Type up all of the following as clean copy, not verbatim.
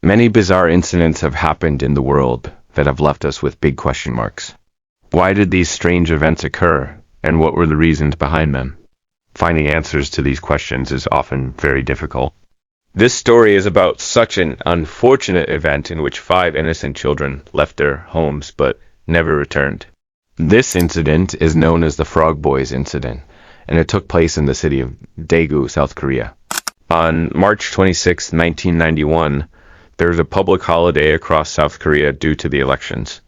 Many bizarre incidents have happened in the world that have left us with big question marks. Why did these strange events occur, and what were the reasons behind them? Finding answers to these questions is often very difficult. This story is about such an unfortunate event in which 5 innocent children left their homes but never returned. This incident is known as the Frog Boys incident, and it took place in the city of Daegu, South Korea. On March 26, 1991, there was a public holiday across South Korea due to the elections.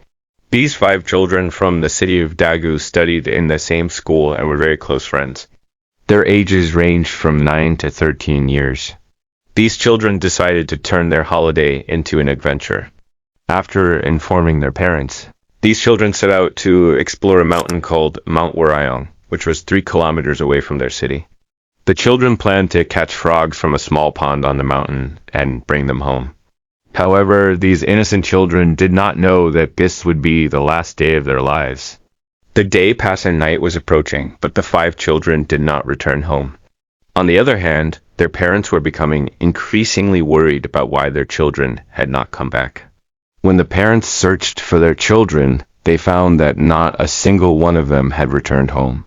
These 5 children from the city of Daegu studied in the same school and were very close friends. Their ages ranged from 9 to 13 years. These children decided to turn their holiday into an adventure. After informing their parents, these children set out to explore a mountain called Mount Warayong, which was 3 kilometers away from their city. The children planned to catch frogs from a small pond on the mountain and bring them home. However, these innocent children did not know that this would be the last day of their lives. The day past and night was approaching, but the 5 children did not return home. On the other hand, their parents were becoming increasingly worried about why their children had not come back. When the parents searched for their children, they found that not a single one of them had returned home.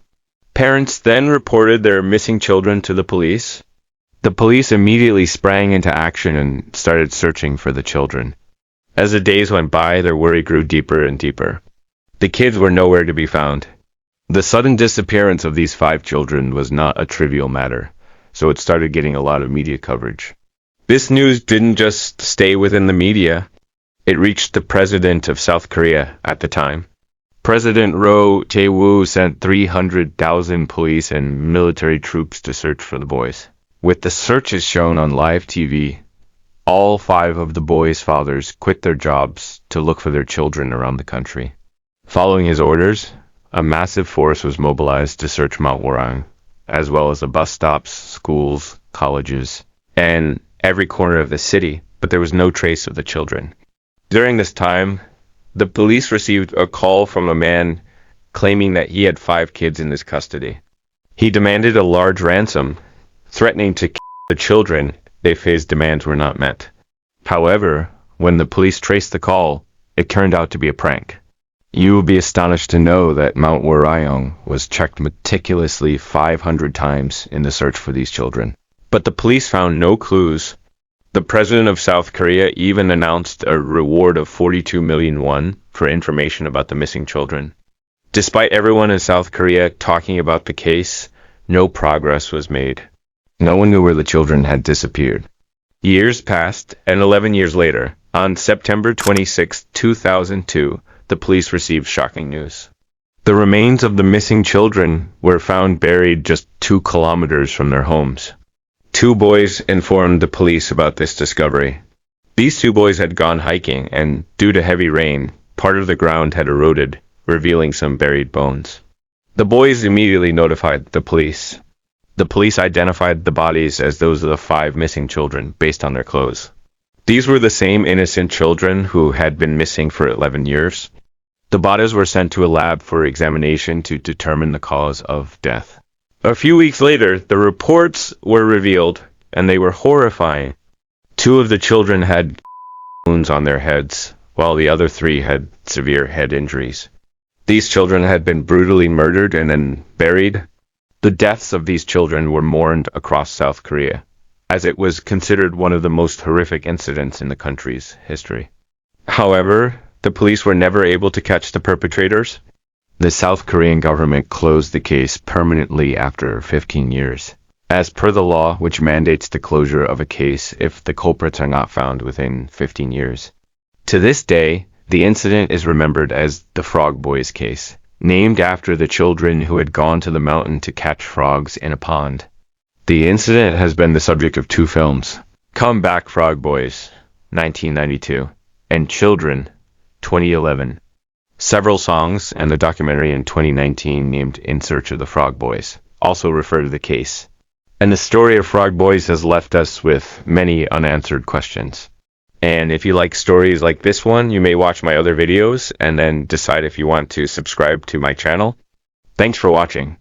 Parents then reported their missing children to the police. The police immediately sprang into action and started searching for the children. As the days went by, their worry grew deeper and deeper. The kids were nowhere to be found. The sudden disappearance of these 5 children was not a trivial matter, so it started getting a lot of media coverage. This news didn't just stay within the media. It reached the president of South Korea at the time. President Roh Jae-woo sent 300,000 police and military troops to search for the boys. With the searches shown on live TV, all 5 of the boys' fathers quit their jobs to look for their children around the country. Following his orders, a massive force was mobilized to search Mount Warayong, as well as the bus stops, schools, colleges, and every corner of the city, but there was no trace of the children. During this time, the police received a call from a man claiming that he had 5 kids in his custody. He demanded a large ransom, threatening to kill the children if his demands were not met. However, when the police traced the call, it turned out to be a prank. You will be astonished to know that Mount Warayong was checked meticulously 500 times in the search for these children. But the police found no clues. The president of South Korea even announced a reward of 42 million won for information about the missing children. Despite everyone in South Korea talking about the case, no progress was made. No one knew where the children had disappeared. Years passed, and 11 years later, on September 26, 2002, the police received shocking news. The remains of the missing children were found buried just 2 kilometers from their homes. 2 boys informed the police about this discovery. These 2 boys had gone hiking, and due to heavy rain, part of the ground had eroded, revealing some buried bones. The boys immediately notified the police. The police identified the bodies as those of the 5 missing children based on their clothes. These were the same innocent children who had been missing for 11 years. The bodies were sent to a lab for examination to determine the cause of death. A few weeks later, the reports were revealed, and they were horrifying. 2 of the children had wounds on their heads, while the other 3 had severe head injuries. These children had been brutally murdered and then buried. The deaths of these children were mourned across South Korea, as it was considered one of the most horrific incidents in the country's history. However, the police were never able to catch the perpetrators. The South Korean government closed the case permanently after 15 years, as per the law which mandates the closure of a case if the culprits are not found within 15 years. To this day, the incident is remembered as the Frog Boys case, named after the children who had gone to the mountain to catch frogs in a pond. The incident has been the subject of 2 films, Come Back Frog Boys, 1992, and Children, 2011. Several songs and the documentary in 2019 named In Search of the Frog Boys also refer to the case. And the story of Frog Boys has left us with many unanswered questions. And if you like stories like this one, you may watch my other videos and then decide if you want to subscribe to my channel. Thanks for watching.